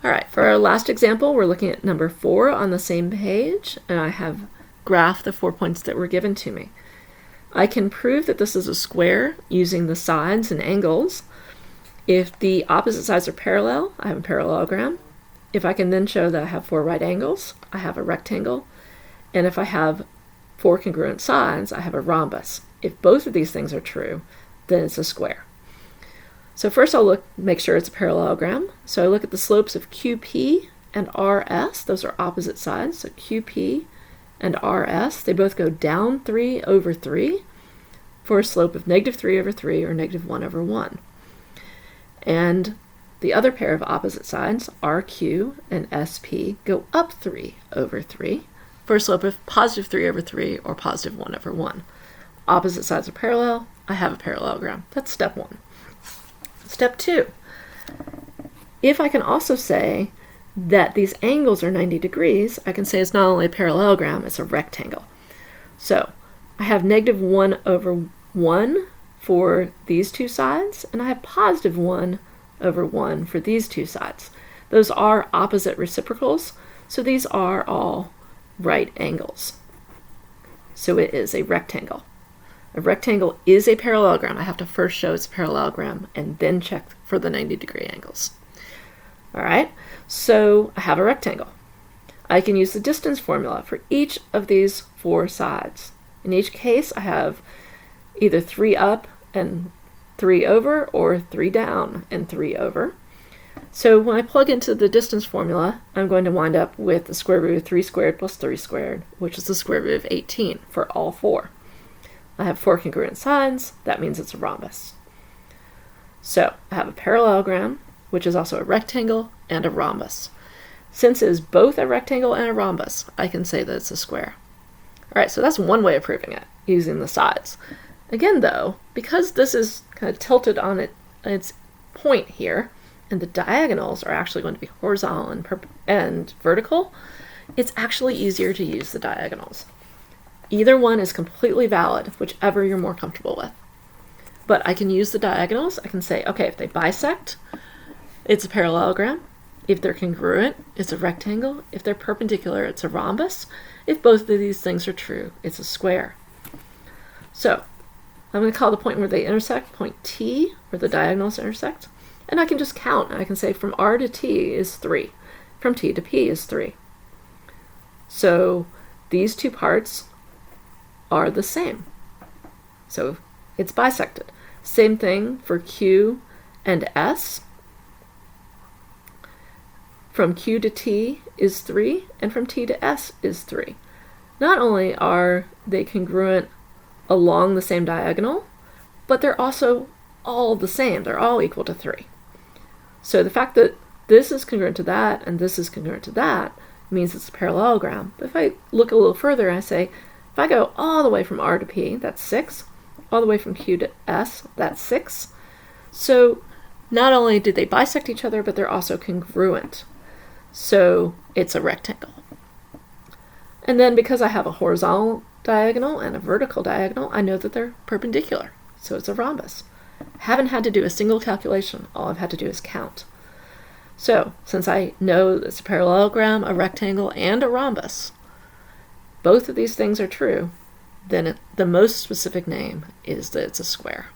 All right, for our last example, we're looking at number 4 on the same page, and I have graphed the 4 points that were given to me. I can prove that this is a square using the sides and angles. If the opposite sides are parallel, I have a parallelogram. If I can then show that I have 4 right angles, I have a rectangle. And if I have 4 congruent sides, I have a rhombus. If both of these things are true, then it's a square. So first I'll make sure it's a parallelogram. So I look at the slopes of QP and RS. Those are opposite sides. So QP and RS, they both go down 3 over 3 for a slope of negative 3 over 3 or negative 1 over 1. And the other pair of opposite sides, RQ and SP, go up 3 over 3 for a slope of positive 3 over 3 or positive 1 over 1. Opposite sides are parallel. I have a parallelogram. That's step 1. Step 2. If I can also say that these angles are 90 degrees, I can say it's not only a parallelogram, it's a rectangle. So I have negative 1 over 1 for these two sides, and I have positive 1 over 1 for these two sides. Those are opposite reciprocals, so these are all right angles. So it is a rectangle. A rectangle is a parallelogram. I have to first show it's a parallelogram and then check for the 90-degree angles. All right, so I have a rectangle. I can use the distance formula for each of these 4 sides. In each case, I have either 3 up and 3 over or 3 down and 3 over. So when I plug into the distance formula, I'm going to wind up with the square root of 3 squared plus 3 squared, which is the square root of 18 for all 4. I have 4 congruent sides. That means it's a rhombus. So I have a parallelogram, which is also a rectangle and a rhombus. Since it is both a rectangle and a rhombus, I can say that it's a square. All right, so that's one way of proving it, using the sides. Again, though, because this is kind of tilted on its point here, and the diagonals are actually going to be horizontal and vertical, it's actually easier to use the diagonals. Either one is completely valid, whichever you're more comfortable with. But I can use the diagonals. I can say, okay, if they bisect, it's a parallelogram. If they're congruent, it's a rectangle. If they're perpendicular, it's a rhombus. If both of these things are true, it's a square. So I'm going to call the point where they intersect point T, where the diagonals intersect. And I can just count. I can say from R to T is 3. From T to P is 3. So these two parts are the same. So it's bisected. Same thing for Q and S. From Q to T is 3, and from T to S is 3. Not only are they congruent along the same diagonal, but they're also all the same. They're all equal to 3. So the fact that this is congruent to that and this is congruent to that means it's a parallelogram. But if I look a little further, I say, if I go all the way from R to P, that's 6. All the way from Q to S, that's 6. So not only did they bisect each other, but they're also congruent. So it's a rectangle. And then because I have a horizontal diagonal and a vertical diagonal, I know that they're perpendicular. So it's a rhombus. Haven't had to do a single calculation. All I've had to do is count. So since I know it's a parallelogram, a rectangle, and a rhombus, both of these things are true, then the most specific name is that it's a square.